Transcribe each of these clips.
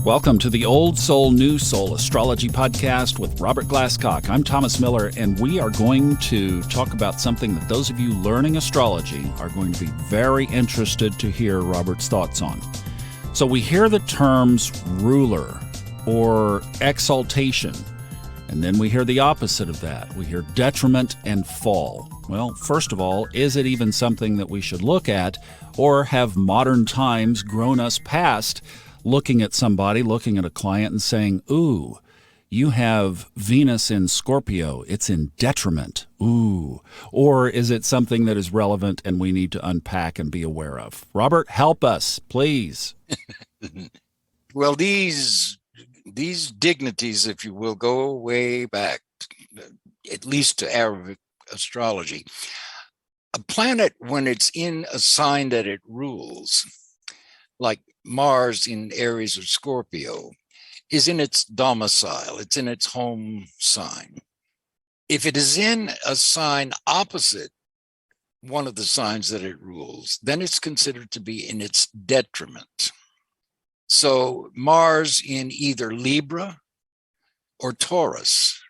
Welcome to the Old Soul, New Soul Astrology Podcast with Robert Glasscock. I'm Thomas Miller, and we are going to talk about something that those of you learning astrology are going to be very interested to hear Robert's thoughts on. So we hear the terms ruler or exaltation, and then we hear the opposite of that. We hear detriment and fall. Well, first of all, is it even something that we should look at, or have modern times grown us past looking at somebody, looking at a client and saying, ooh, you have Venus in Scorpio, it's in detriment, ooh. Or is it something that is relevant and we need to unpack and be aware of? Robert, help us, please. Well, these dignities, if you will, go way back, at least to Arabic astrology. A planet, when it's in a sign that it rules, like Mars in Aries or Scorpio, is in its domicile, it's in its home sign. If it is in a sign opposite one of the signs that it rules, then it's considered to be in its detriment. So Mars in either Libra or Taurus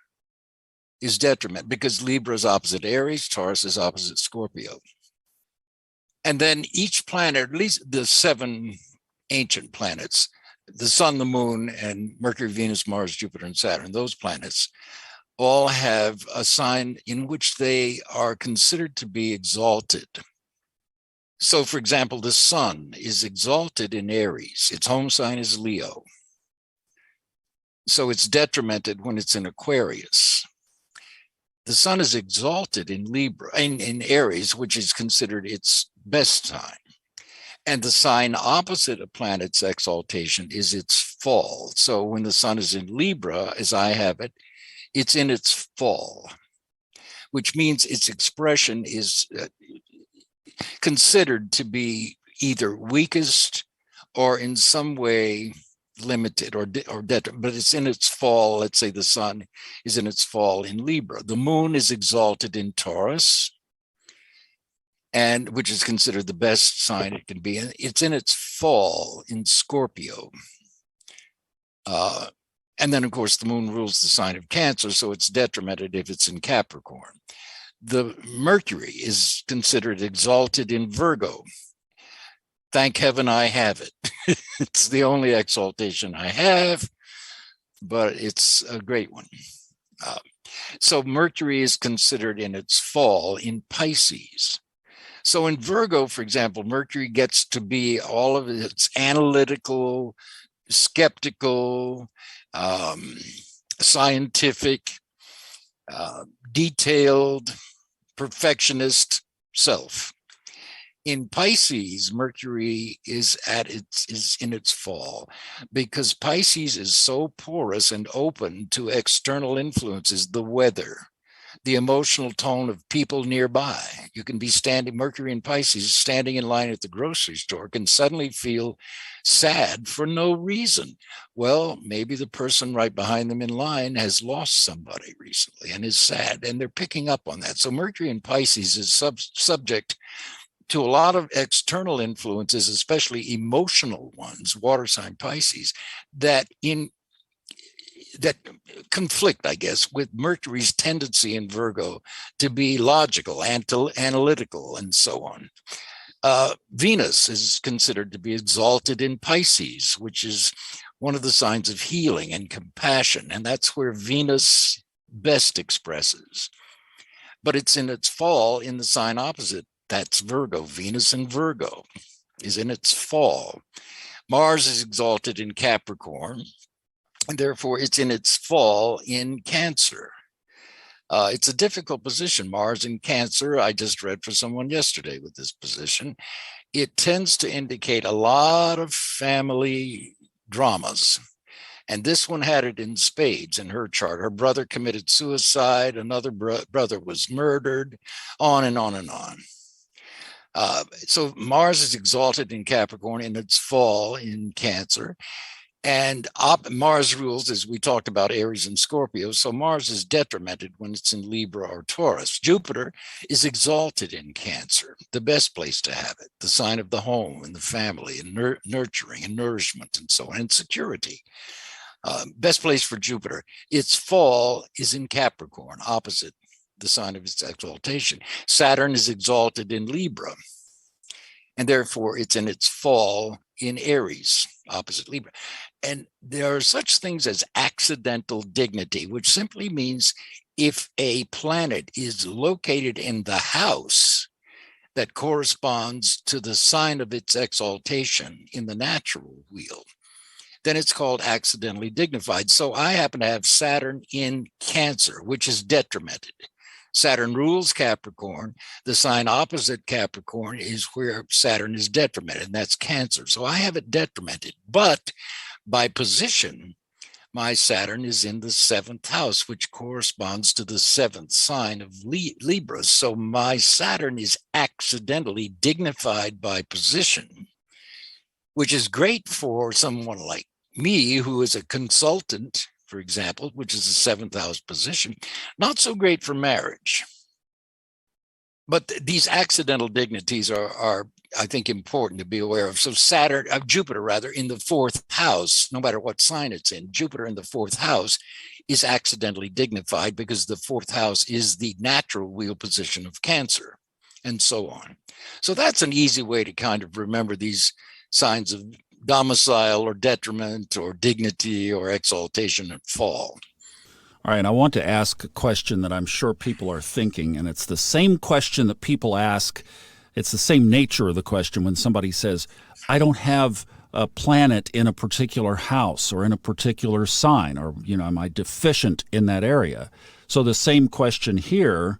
is detriment, because Libra is opposite Aries, Taurus is opposite Scorpio. And then each planet, at least the seven ancient planets, the sun, the moon, and Mercury, Venus, Mars, Jupiter, and Saturn, those planets all have a sign in which they are considered to be exalted. So, for example, the sun is exalted in Aries. Its home sign is Leo. So it's detrimented when it's in Aquarius. The sun is exalted in Libra, in Aries, which is considered its best sign. And the sign opposite a planet's exaltation is its fall. So when the sun is in Libra, as I have it, it's in its fall, which means its expression is considered to be either weakest or in some way limited or detriment, but it's in its fall. Let's say the sun is in its fall in Libra. The moon is exalted in Taurus, and which is considered the best sign it can be. And it's in its fall in Scorpio. And then, of course, the moon rules the sign of Cancer, so it's detrimented if it's in Capricorn. The Mercury is considered exalted in Virgo. Thank heaven I have it. It's the only exaltation I have, but it's a great one. So Mercury is considered in its fall in Pisces. So in Virgo, for example, Mercury gets to be all of its analytical, skeptical, scientific, detailed, perfectionist self. In Pisces, Mercury is in its fall, because Pisces is so porous and open to external influences, the weather, the emotional tone of people nearby. You can be Mercury in Pisces, standing in line at the grocery store, can suddenly feel sad for no reason. Well, maybe the person right behind them in line has lost somebody recently and is sad, and they're picking up on that. So Mercury in Pisces is subject to a lot of external influences, especially emotional ones, water sign Pisces, that conflict, I guess, with Mercury's tendency in Virgo to be logical, analytical, and so on. Venus is considered to be exalted in Pisces, which is one of the signs of healing and compassion, and that's where Venus best expresses. But it's in its fall in the sign opposite. That's Virgo. Venus in Virgo is in its fall. Mars is exalted in Capricorn, and therefore it's in its fall in Cancer. It's a difficult position, Mars in Cancer. I just read for someone yesterday with this position. It tends to indicate a lot of family dramas. And this one had it in spades in her chart. Her brother committed suicide. Another brother was murdered, on and on and on. So Mars is exalted in Capricorn in its fall in Cancer. And Mars rules, as we talked about, Aries and Scorpio. So Mars is detrimented when it's in Libra or Taurus. Jupiter is exalted in Cancer, the best place to have it, the sign of the home and the family and nurturing and nourishment and so on, and security. Best place for Jupiter. Its fall is in Capricorn, opposite the sign of its exaltation. Saturn is exalted in Libra, and therefore it's in its fall in Aries, opposite Libra. And there are such things as accidental dignity, which simply means if a planet is located in the house that corresponds to the sign of its exaltation in the natural wheel, then it's called accidentally dignified. So I happen to have Saturn in Cancer, which is detrimented. Saturn rules Capricorn. The sign opposite Capricorn is where Saturn is detrimented, and that's Cancer. So I have it detrimented. But by position, my Saturn is in the 7th house, which corresponds to the 7th sign of Libra. So my Saturn is accidentally dignified by position, which is great for someone like me, who is a consultant, for example, which is a 7th house position. Not so great for marriage. But these accidental dignities are, I think, important to be aware of. So Jupiter rather, in the 4th house, no matter what sign it's in, Jupiter in the 4th house is accidentally dignified because the 4th house is the natural wheel position of Cancer, and so on. So that's an easy way to kind of remember these signs of domicile or detriment or dignity or exaltation and fall. All right, I want to ask a question that I'm sure people are thinking, and it's the same question that people ask. It's the same nature of the question when somebody says, I don't have a planet in a particular house or in a particular sign, or, am I deficient in that area? So the same question here,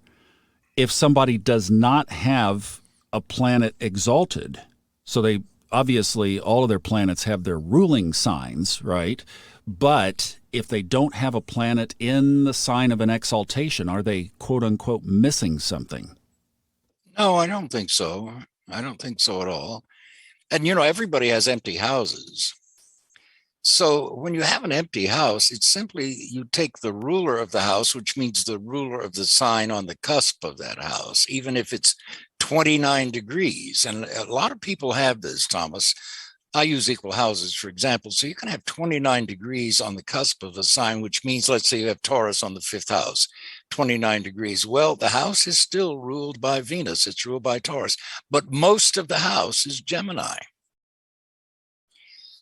if somebody does not have a planet exalted, so they obviously all of their planets have their ruling signs, right? But if they don't have a planet in the sign of an exaltation, are they, quote unquote, missing something? No, I don't think so. I don't think so at all. And, everybody has empty houses. So when you have an empty house, it's simply you take the ruler of the house, which means the ruler of the sign on the cusp of that house, even if it's 29 degrees. And a lot of people have this, Thomas. I use equal houses, for example. So you can have 29 degrees on the cusp of a sign, which means, let's say you have Taurus on the 5th house, 29 degrees. Well, the house is still ruled by Venus. It's ruled by Taurus, but most of the house is Gemini.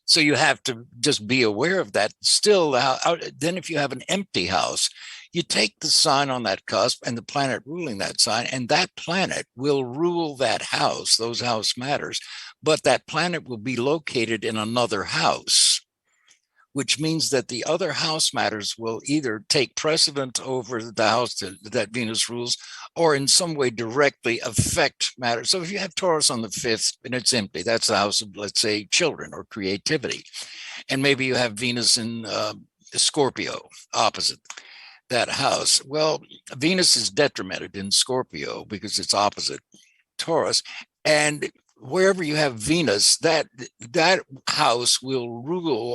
So you have to just be aware of that. Still, then if you have an empty house, you take the sign on that cusp and the planet ruling that sign, and that planet will rule that house, those house matters, but that planet will be located in another house, which means that the other house matters will either take precedent over the house that Venus rules, or in some way directly affect matters. So if you have Taurus on the 5th and it's empty, that's the house of, let's say, children or creativity. And maybe you have Venus in Scorpio, opposite that house. Well, Venus is detrimented in Scorpio because it's opposite Taurus. And wherever you have Venus, that house will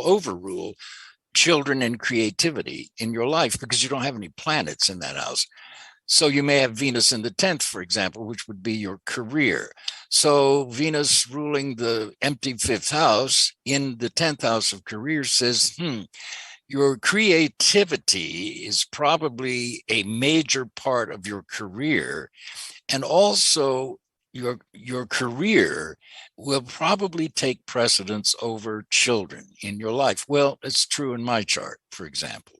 overrule children and creativity in your life because you don't have any planets in that house. So you may have Venus in the 10th, for example, which would be your career. So Venus ruling the empty 5th house in the 10th house of career says, your creativity is probably a major part of your career. And also your career will probably take precedence over children in your life. Well, it's true in my chart, for example.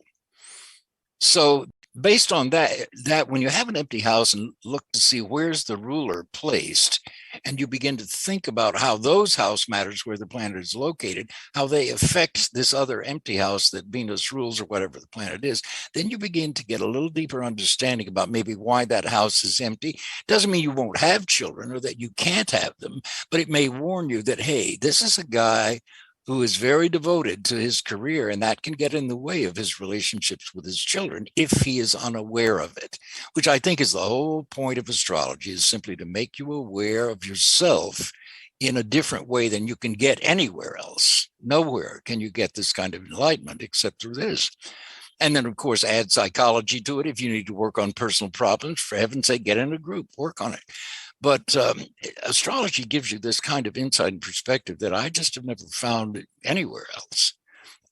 So based on that when you have an empty house and look to see where's the ruler placed, and you begin to think about how those house matters where the planet is located, how they affect this other empty house that Venus rules or whatever the planet is, then you begin to get a little deeper understanding about maybe why that house is empty. Doesn't mean you won't have children or that you can't have them, but it may warn you that, hey, this is a guy who is very devoted to his career, and that can get in the way of his relationships with his children if he is unaware of it, which I think is the whole point of astrology, is simply to make you aware of yourself in a different way than you can get anywhere else. Nowhere can you get this kind of enlightenment except through this. And then, of course, add psychology to it. If you need to work on personal problems, for heaven's sake, get in a group, work on it. But astrology gives you this kind of insight and perspective that I just have never found anywhere else.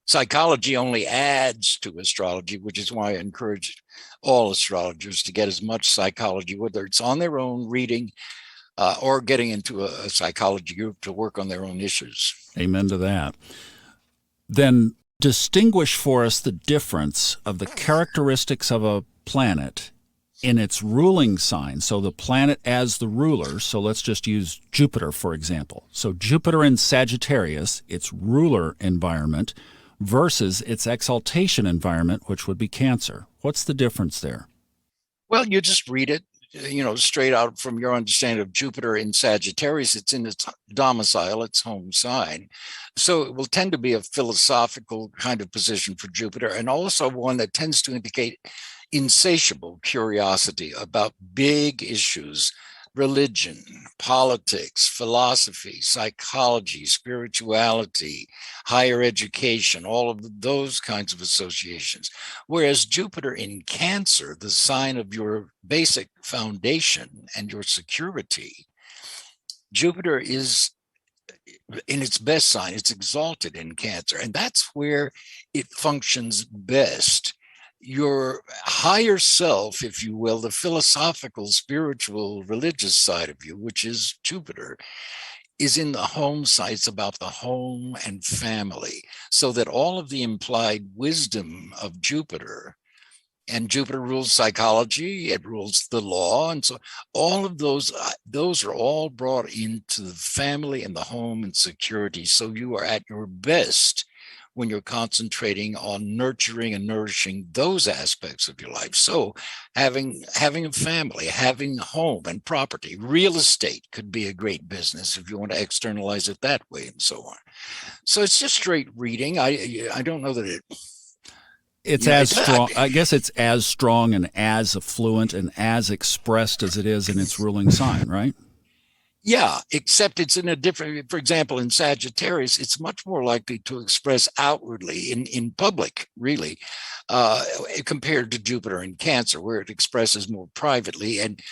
Psychology only adds to astrology, which is why I encourage all astrologers to get as much psychology, whether it's on their own reading or getting into a psychology group to work on their own issues. Amen to that. Then distinguish for us the difference of the characteristics of a planet in its ruling sign. So the planet as the ruler. So let's just use Jupiter, for example. So Jupiter in Sagittarius, its ruler environment, versus its exaltation environment, which would be Cancer. What's the difference there? Well, you just read it, straight out from your understanding of Jupiter in Sagittarius. It's in its domicile, its home sign. So it will tend to be a philosophical kind of position for Jupiter, and also one that tends to indicate insatiable curiosity about big issues: religion, politics, philosophy, psychology, spirituality, higher education, all of those kinds of associations. Whereas Jupiter in Cancer, the sign of your basic foundation and your security, Jupiter is in its best sign, it's exalted in Cancer, and that's where it functions best. Your higher self, if you will, the philosophical, spiritual, religious side of you, which is Jupiter, is in the home side. It's about the home and family, so that all of the implied wisdom of Jupiter, and Jupiter rules psychology, it rules the law, and so all of those are all brought into the family and the home and security. So you are at your best when you're concentrating on nurturing and nourishing those aspects of your life. So having a family, having home and property, real estate could be a great business if you want to externalize it that way, and so on. So it's just straight reading. I don't know that it's as strong. I guess it's as strong and as affluent and as expressed as it is in its ruling sign, right? Yeah, except it's in a different, for example, in Sagittarius, it's much more likely to express outwardly in public, really, compared to Jupiter in Cancer, where it expresses more privately and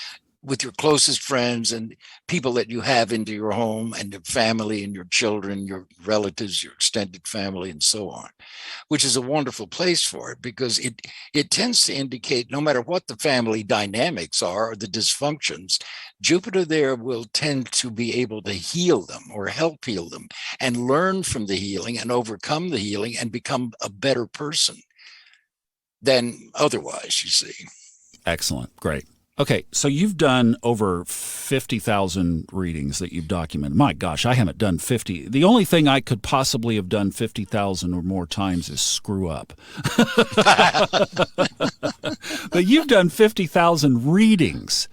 with your closest friends and people that you have into your home, and your family and your children, your relatives, your extended family, and so on, which is a wonderful place for it, because it tends to indicate, no matter what the family dynamics are or the dysfunctions, Jupiter there will tend to be able to heal them or help heal them and learn from the healing and overcome the healing and become a better person than otherwise, you see. Excellent. Great. Okay, so you've done over 50,000 readings that you've documented. My gosh, I haven't done 50. The only thing I could possibly have done 50,000 or more times is screw up. But you've done 50,000 readings,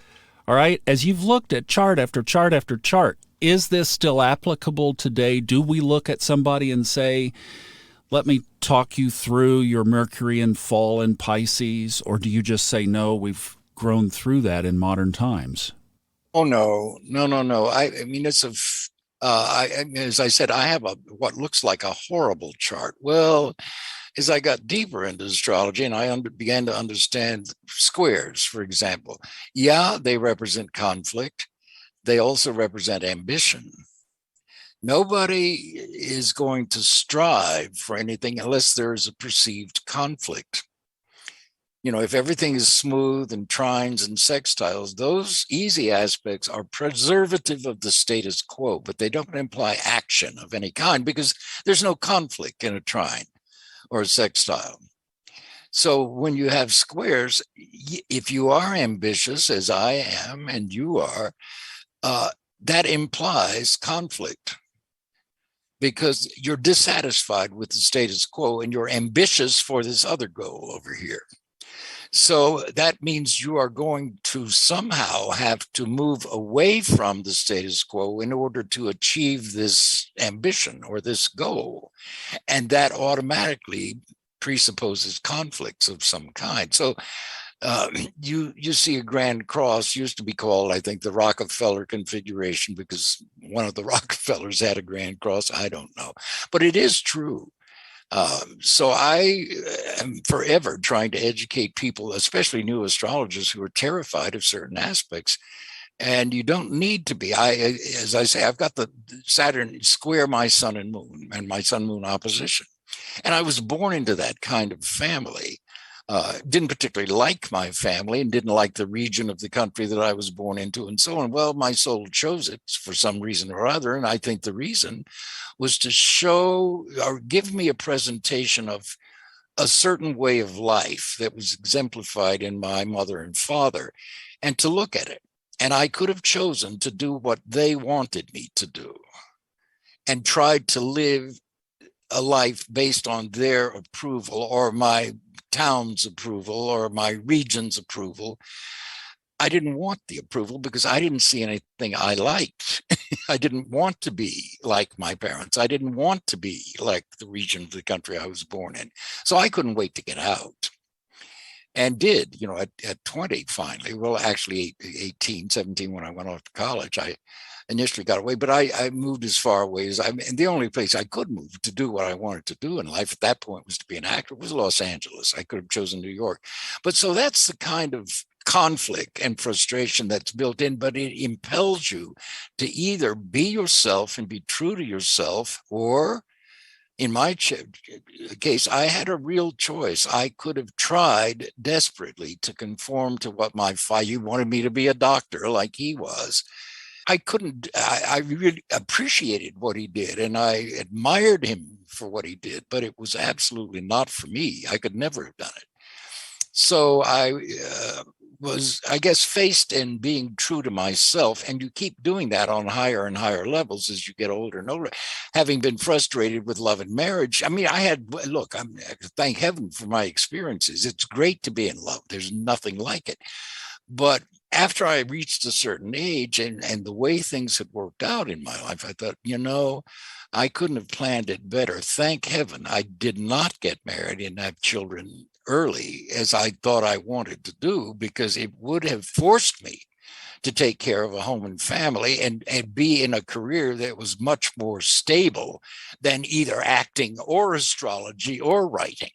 all right? As you've looked at chart after chart after chart, is this still applicable today? Do we look at somebody and say, let me talk you through your Mercury and fall in Pisces, or do you just say, no, we've grown through that in modern times? Oh, no. I mean, it's as I said, I have what looks like a horrible chart. Well, as I got deeper into astrology and I began to understand squares, for example, yeah, they represent conflict. They also represent ambition. Nobody is going to strive for anything unless there is a perceived conflict. If everything is smooth and trines and sextiles, those easy aspects are preservative of the status quo, but they don't imply action of any kind because there's no conflict in a trine or a sextile. So when you have squares, if you are ambitious, as I am and you are, that implies conflict, because you're dissatisfied with the status quo and you're ambitious for this other goal over here. So that means you are going to somehow have to move away from the status quo in order to achieve this ambition or this goal. And that automatically presupposes conflicts of some kind. So uh, you see a grand cross used to be called, I think, the Rockefeller configuration because one of the Rockefellers had a grand cross. I don't know, but it is true. So I am forever trying to educate people, especially new astrologers who are terrified of certain aspects. And you don't need to be. As I say, I've got the Saturn square my sun and moon and my sun moon opposition. And I was born into that kind of family. Didn't particularly like my family and didn't like the region of the country that I was born into and so on. Well, my soul chose it for some reason or other. And I think the reason was to show or give me a presentation of a certain way of life that was exemplified in my mother and father and to look at it. And I could have chosen to do what they wanted me to do and tried to live a life based on their approval or my town's approval or my region's approval. I didn't want the approval because I didn't see anything I liked. I didn't want to be like my parents. I didn't want to be like the region of the country I was born in. So I couldn't wait to get out and did, at 20 finally. Well, actually 18, 17 when I went off to college. I initially got away, but I moved as far away as and the only place I could move to do what I wanted to do in life at that point was to be an actor, was Los Angeles. I could have chosen New York. But so that's the kind of conflict and frustration that's built in, but it impels you to either be yourself and be true to yourself, or in my case, I had a real choice. I could have tried desperately to conform to what my father, you wanted me to be a doctor like he was. I couldn't, I really appreciated what he did and I admired him for what he did, but it was absolutely not for me. I could never have done it. So I was, I guess, faced in being true to myself. And you keep doing that on higher and higher levels as you get older and older. Having been frustrated with love and marriage, I mean, thank heaven for my experiences. It's great to be in love. There's nothing like it. But after I reached a certain age and the way things had worked out in my life, I thought, I couldn't have planned it better. Thank heaven I did not get married and have children early as I thought I wanted to do, because it would have forced me to take care of a home and family and be in a career that was much more stable than either acting or astrology or writing.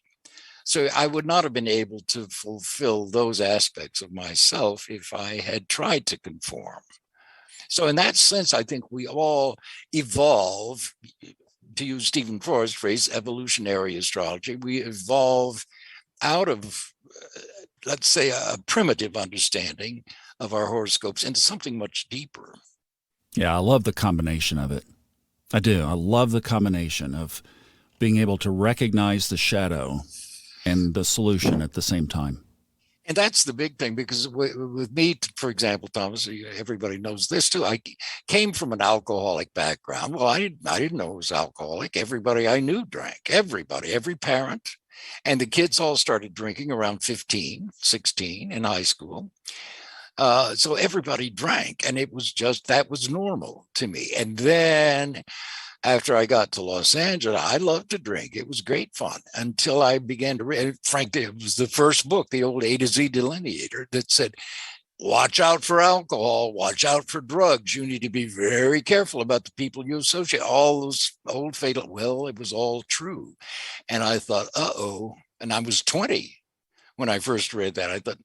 So I would not have been able to fulfill those aspects of myself if I had tried to conform. So in that sense, I think we all evolve, to use Stephen Freud's phrase, evolutionary astrology. We evolve out of, let's say, a primitive understanding of our horoscopes into something much deeper. Yeah, I love the combination of it. I do. I love the combination of being able to recognize the shadow and the solution at the same time. And that's the big thing, because with me, for example, Thomas, everybody knows this too. I came from an alcoholic background. Well, I didn't know it was alcoholic. Everybody I knew drank. Everybody, every parent. And the kids all started drinking around 15, 16 in high school. So everybody drank, and it was just, that was normal to me. And then after I got to Los Angeles, I loved to drink. It was great fun until I began to read. Frankly, it was the first book, the old A to Z delineator, that said, watch out for alcohol, watch out for drugs. You need to be very careful about the people you associate. All those old fatal, well, it was all true. And I thought, uh-oh. And I was 20 when I first read that. I thought,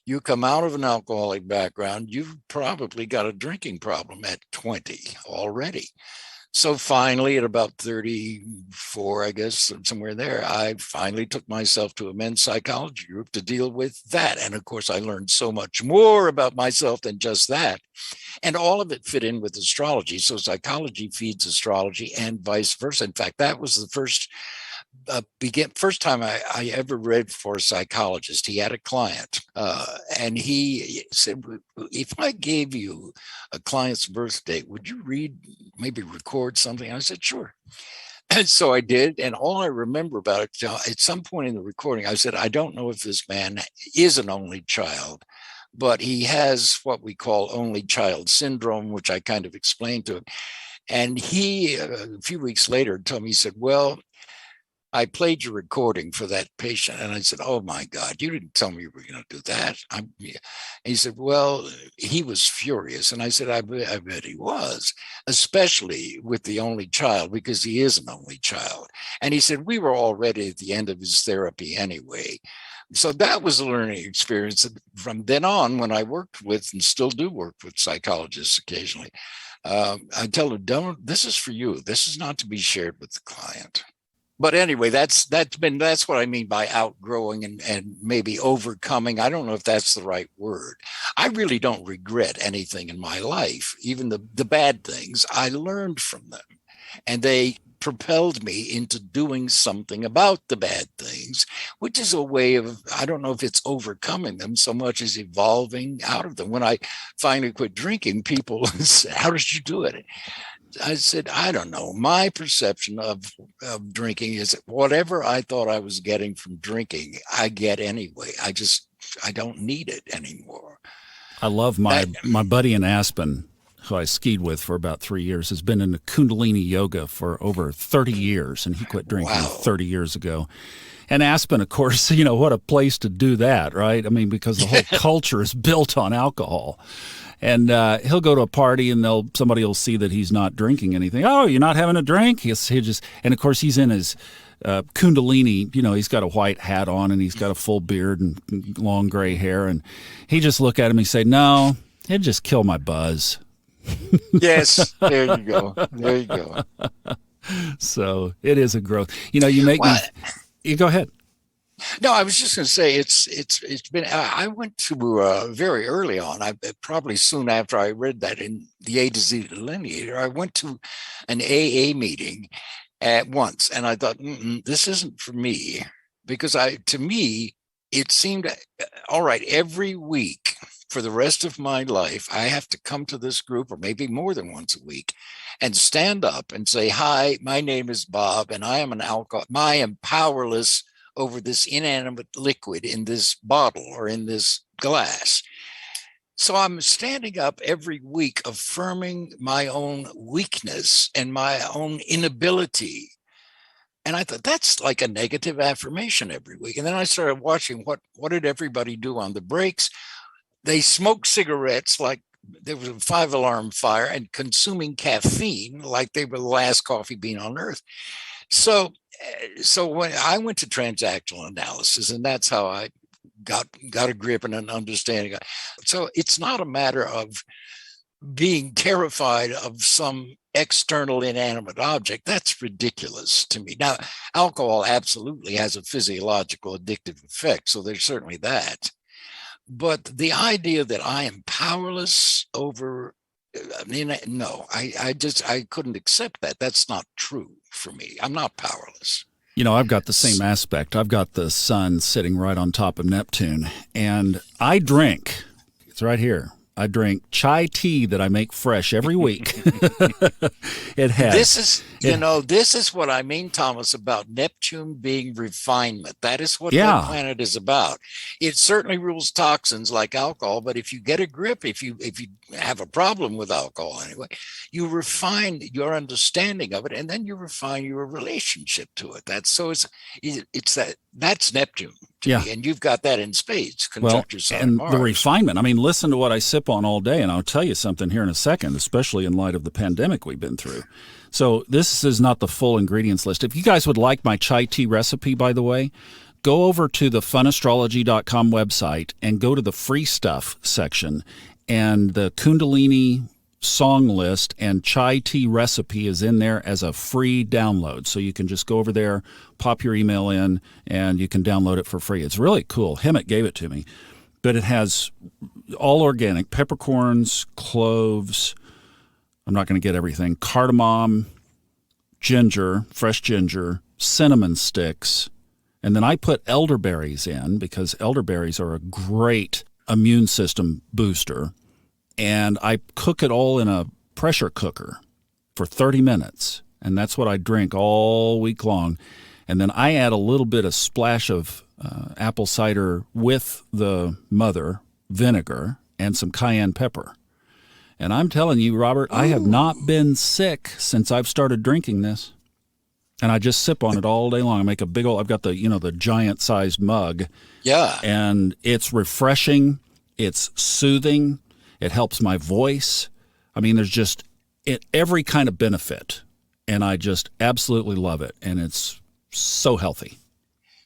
you come out of an alcoholic background, you've probably got a drinking problem at 20 already. So finally, at about 34, I guess, somewhere there, I finally took myself to a men's psychology group to deal with that. And of course, I learned so much more about myself than just that. And all of it fit in with astrology. So psychology feeds astrology and vice versa. In fact, that was the first time I ever read for a psychologist. He had a client, and he said, if I gave you a client's birthday, would you maybe record something? I said, sure. And so I did. And all I remember about it, at some point in the recording, I said, I don't know if this man is an only child, but he has what we call only child syndrome, which I kind of explained to him. And he, a few weeks later, told me, he said, well, I played your recording for that patient, and I said, "Oh my God, you didn't tell me you were going to do that." Yeah. And he said, "Well, he was furious," and I said, I bet he was, especially with the only child, because he is an only child." And he said, "We were already at the end of his therapy anyway." So that was a learning experience. And from then on, when I worked with and still do work with psychologists occasionally, I tell them, "Don't. This is for you. This is not to be shared with the client." But anyway, that's what I mean by outgrowing and maybe overcoming. I don't know if that's the right word. I really don't regret anything in my life, even the bad things. I learned from them, and they propelled me into doing something about the bad things, which is a way of, I don't know if it's overcoming them so much as evolving out of them. When I finally quit drinking, people said, "How did you do it?" I said, "I don't know. My perception of drinking is whatever I thought I was getting from drinking, I get anyway. I don't need it anymore." I love my buddy in Aspen, who I skied with for about 3 years, has been in Kundalini yoga for over 30 years, and he quit drinking 30 years ago. And Aspen, of course, what a place to do that, right? I mean, because the whole culture is built on alcohol. And he'll go to a party, and somebody will see that he's not drinking anything. "Oh, you're not having a drink?" And of course he's in his Kundalini. He's got a white hat on, and he's got a full beard and long gray hair. And he just look at him and say, "No, it'd just kill my buzz." Yes, there you go. There you go. So it is a growth. You make me. You go ahead. No, I was just going to say it's been. I went to very early on. I probably soon after I read that in the A to Z Delineator, I went to an AA meeting at once, and I thought, this isn't for me, because to me it seemed all right. Every week for the rest of my life, I have to come to this group, or maybe more than once a week, and stand up and say, "Hi, my name is Bob, and I am an alcoholic. I am powerless over this inanimate liquid in this bottle or in this glass." So I'm standing up every week affirming my own weakness and my own inability. And I thought, that's like a negative affirmation every week. And then I started watching what did everybody do on the breaks. They smoked cigarettes like there was a 5-alarm fire, and consuming caffeine like they were the last coffee bean on earth. So when I went to transactional analysis, and that's how I got a grip and an understanding. So it's not a matter of being terrified of some external inanimate object. That's ridiculous to me. Now, alcohol absolutely has a physiological addictive effect, so there's certainly that. But the idea that I am powerless over, no, I couldn't accept that. That's not true for me. I'm not powerless. I've got the same aspect. I've got the sun sitting right on top of Neptune, and I drink. It's right here. I drink chai tea that I make fresh every week. It has. This is what I mean, Thomas, about Neptune being refinement. That is what that planet is about. It certainly rules toxins like alcohol, but if you get a grip, if you have a problem with alcohol anyway, you refine your understanding of it, and then you refine your relationship to it. That's Neptune. Me, and you've got that in spades. And the refinement. I mean, listen to what I sip on all day, and I'll tell you something here in a second, especially in light of the pandemic we've been through. So this is not the full ingredients list. If you guys would like my chai tea recipe, by the way, go over to the funastrology.com website and go to the free stuff section, and the Kundalini song list and chai tea recipe is in there as a free download. So you can just go over there, pop your email in, and you can download it for free. It's really cool. Hemet gave it to me. But it has all organic peppercorns, cloves, I'm not going to get everything, cardamom, ginger, fresh ginger, cinnamon sticks, and then I put elderberries in because elderberries are a great immune system booster. And I cook it all in a pressure cooker for 30 minutes. And that's what I drink all week long. And then I add a little bit of splash of apple cider with the mother vinegar and some cayenne pepper. And I'm telling you, Robert, I have not been sick since I've started drinking this. And I just sip on it all day long. I make a big old, I've got the giant sized mug. Yeah. And it's refreshing. It's soothing. It helps my voice. I mean, there's just every kind of benefit. And I just absolutely love it. And it's so healthy.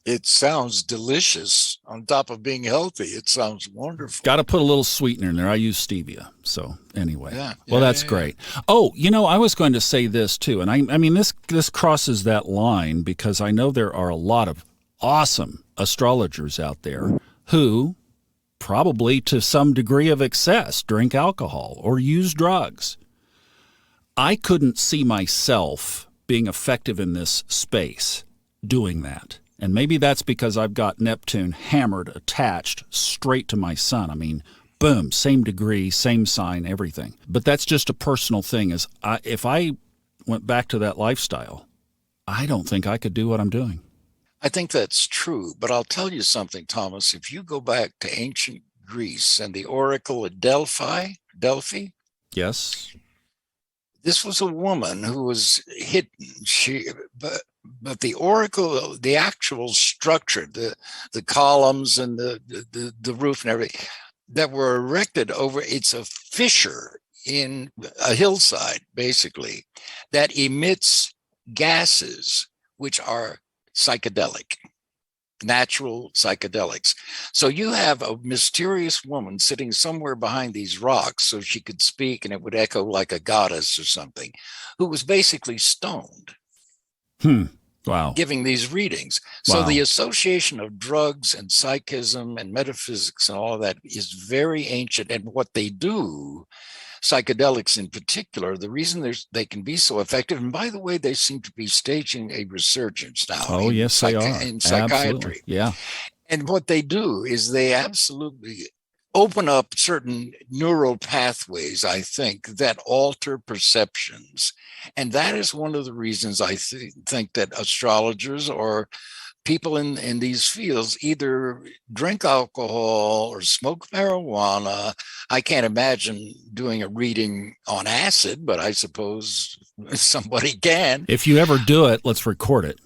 It sounds delicious. On top of being healthy, it sounds wonderful. Got to put a little sweetener in there. I use stevia. So anyway, that's yeah. great. Oh, I was going to say this too. And I mean, this crosses that line because I know there are a lot of awesome astrologers out there who probably to some degree of excess drink alcohol or use drugs. I couldn't see myself being effective in this space doing that. And maybe that's because I've got Neptune hammered, attached straight to my sun. I mean, boom, same degree, same sign, everything. But that's just a personal thing. If I went back to that lifestyle, I don't think I could do what I'm doing. I think that's true. But I'll tell you something, Thomas. If you go back to ancient Greece and the oracle at Delphi. Yes. This was a woman who was hidden. But the oracle, the actual structure, the columns and the roof and everything that were erected over, it's a fissure in a hillside, basically, that emits gases which are psychedelic, natural psychedelics. So you have a mysterious woman sitting somewhere behind these rocks so she could speak and it would echo like a goddess or something, who was basically stoned. Wow. Giving these readings. So the association of drugs and psychism and metaphysics and all of that is very ancient. And what they do, psychedelics in particular, the reason they can be so effective, and by the way, they seem to be staging a resurgence now. Oh, yes, they are. In psychiatry. Absolutely. Yeah. And what they do is they absolutely open up certain neural pathways, I think, that alter perceptions. And that is one of the reasons I think that astrologers or people in these fields either drink alcohol or smoke marijuana. I can't imagine doing a reading on acid, but I suppose somebody can. If you ever do it, let's record it.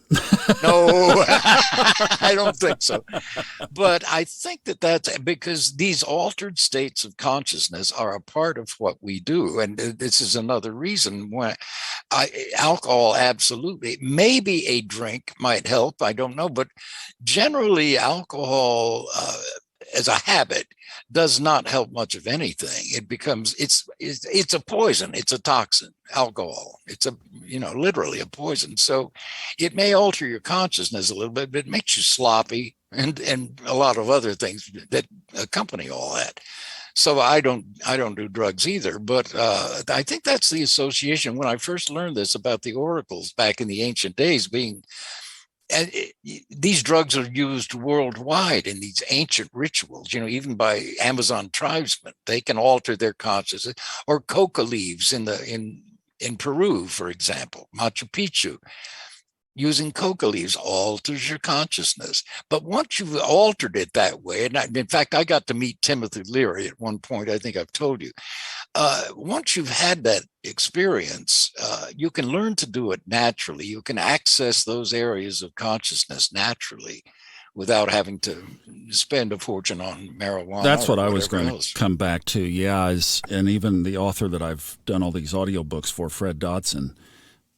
No, I don't think so. But I think that's because these altered states of consciousness are a part of what we do. And this is another reason why alcohol, absolutely. Maybe a drink might help. I don't know. But generally, alcohol as a habit does not help much of anything. It becomes, it's a poison. It's a toxin, alcohol. It's literally a poison. So it may alter your consciousness a little bit, but it makes you sloppy and a lot of other things that accompany all that. So I don't do drugs either, but I think that's the association. When I first learned this about the oracles back in the ancient days and these drugs are used worldwide in these ancient rituals, even by Amazon tribesmen. They can alter their consciousness. Or coca leaves in Peru, for example, Machu Picchu. Using coca leaves alters your consciousness. But once you've altered it that way, and in fact, I got to meet Timothy Leary at one point, I think I've told you. Once you've had that experience, you can learn to do it naturally. You can access those areas of consciousness naturally without having to spend a fortune on marijuana. That's what I was going to come back to. Yeah, and even the author that I've done all these audiobooks for, Fred Dodson,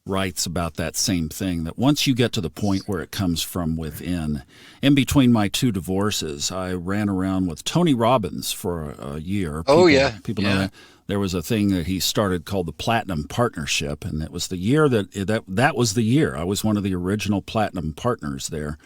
writes about that same thing, that once you get to the point where it comes from within. In between my two divorces, I ran around with Tony Robbins for a year. People know that. There was a thing that he started called the Platinum Partnership, and it was the year that was the year. I was one of the original Platinum partners there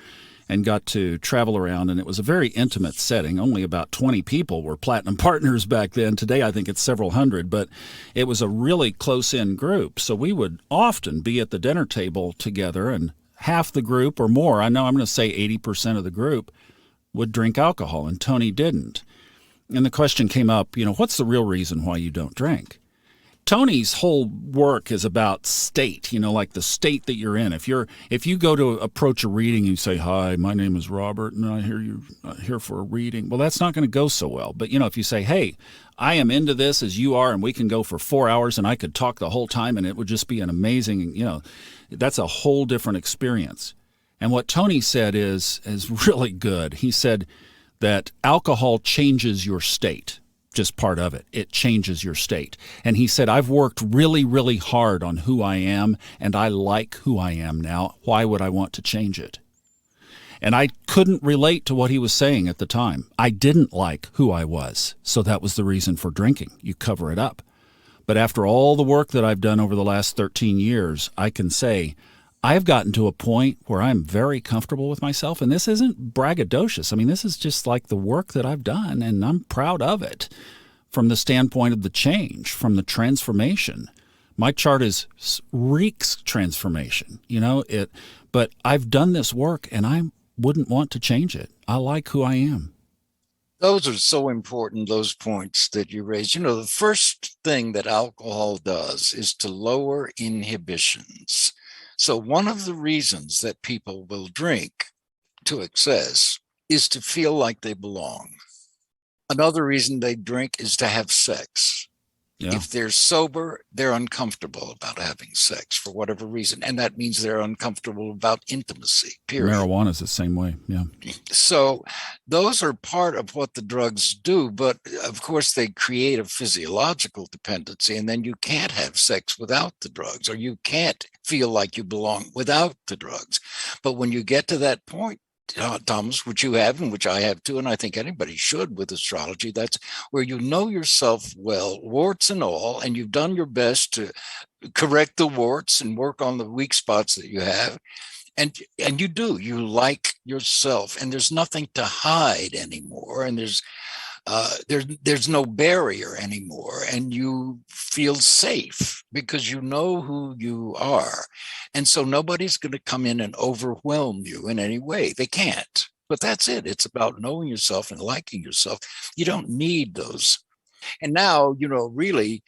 and got to travel around, and it was a very intimate setting. Only about 20 people were Platinum partners back then. Today, I think it's several hundred, but it was a really close-in group. So we would often be at the dinner table together, and half the group or more, I'm going to say 80% of the group, would drink alcohol, and Tony didn't. And the question came up, what's the real reason why you don't drink? Tony's whole work is about state, like the state that you're in. If you go to approach a reading, you say, "Hi, my name is Robert, and I hear you're here for a reading." Well, that's not going to go so well. But if you say, "Hey, I am into this as you are, and we can go for 4 hours, and I could talk the whole time, and it would just be an amazing," That's a whole different experience. And what Tony said is really good. He said that alcohol changes your state, just part of it. It changes your state. And he said, I've worked really, really hard on who I am, and I like who I am now. Why would I want to change it? And I couldn't relate to what he was saying at the time. I didn't like who I was, so that was the reason for drinking. You cover it up. But after all the work that I've done over the last 13 years, I can say I've gotten to a point where I'm very comfortable with myself, and this isn't braggadocious. I mean, this is just like the work that I've done, and I'm proud of it from the standpoint of the change, from the transformation. My chart reeks transformation, but I've done this work, and I wouldn't want to change it. I like who I am. Those are so important, those points that you raised. The first thing that alcohol does is to lower inhibitions. So one of the reasons that people will drink to excess is to feel like they belong. Another reason they drink is to have sex. Yeah. If they're sober, they're uncomfortable about having sex for whatever reason. And that means they're uncomfortable about intimacy, period. Marijuana is the same way, yeah. So those are part of what the drugs do. But of course, they create a physiological dependency. And then you can't have sex without the drugs, or you can't feel like you belong without the drugs. But when you get to that point, Thomas, which you have and which I have too, and I think anybody should with astrology, that's where you know yourself well, warts and all, and you've done your best to correct the warts and work on the weak spots that you have. And you like yourself, and there's nothing to hide anymore, and there's no barrier anymore, and you feel safe because you know who you are. And so nobody's going to come in and overwhelm you in any way. They can't. But that's it. It's about knowing yourself and liking yourself. You don't need those. And now, really,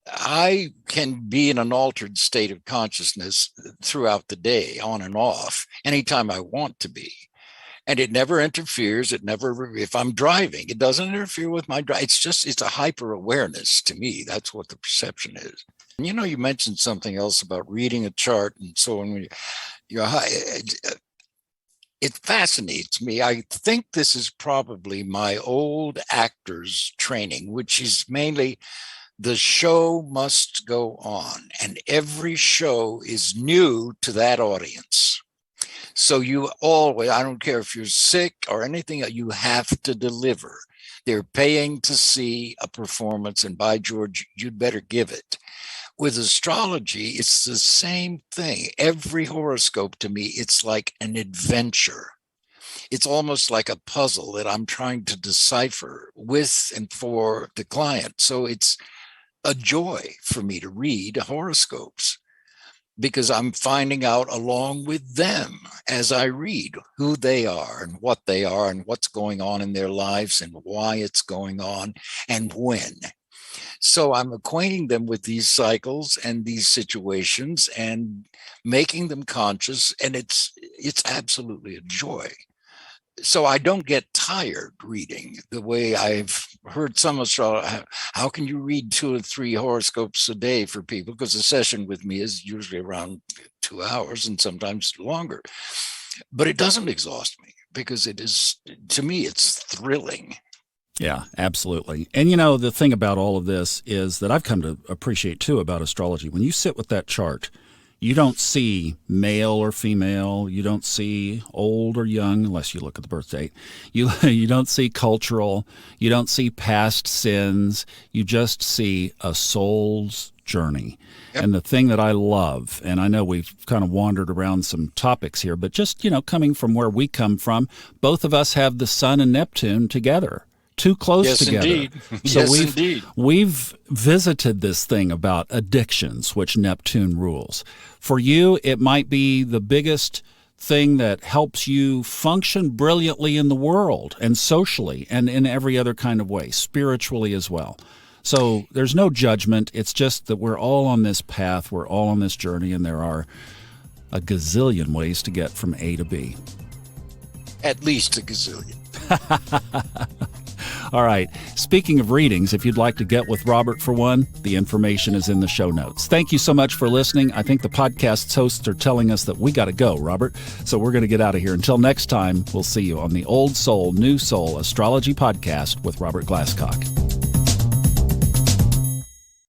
I can be in an altered state of consciousness throughout the day, on and off, anytime I want to be. And it never interferes. If I'm driving, it doesn't interfere with my drive. It's a hyper awareness to me. That's what the perception is. And you mentioned something else about reading a chart and so on. When you're high, it fascinates me. I think this is probably my old actor's training, which is mainly the show must go on. And every show is new to that audience. So you always, I don't care if you're sick or anything, you have to deliver. They're paying to see a performance, and by George, you'd better give it. With astrology, it's the same thing. Every horoscope to me, it's like an adventure. It's almost like a puzzle that I'm trying to decipher with and for the client. So it's a joy for me to read horoscopes, because I'm finding out along with them as I read who they are and what they are and what's going on in their lives and why it's going on and when. So I'm acquainting them with these cycles and these situations and making them conscious, and it's absolutely a joy. So I don't get tired reading the way I've heard some astrologers. How can you read 2 or 3 horoscopes a day for people? Because a session with me is usually around 2 hours and sometimes longer. But it doesn't exhaust me, because it is, to me, it's thrilling. Yeah, absolutely. And the thing about all of this is that I've come to appreciate too about astrology. When you sit with that chart, you don't see male or female. You don't see old or young, unless you look at the birth date. You don't see cultural. You don't see past sins. You just see a soul's journey. Yep. And the thing that I love, and I know we've kind of wandered around some topics here, but just, coming from where we come from, both of us have the Sun and Neptune together. Too close together. Indeed. So yes, indeed. We've visited this thing about addictions, which Neptune rules. For you, it might be the biggest thing that helps you function brilliantly in the world and socially and in every other kind of way, spiritually as well. So there's no judgment. It's just that we're all on this path. We're all on this journey, and there are a gazillion ways to get from A to B. At least a gazillion. All right. Speaking of readings, if you'd like to get with Robert for one, the information is in the show notes. Thank you so much for listening. I think the podcast's hosts are telling us that we got to go, Robert. So we're going to get out of here. Until next time, we'll see you on the Old Soul, New Soul Astrology Podcast with Robert Glasscock.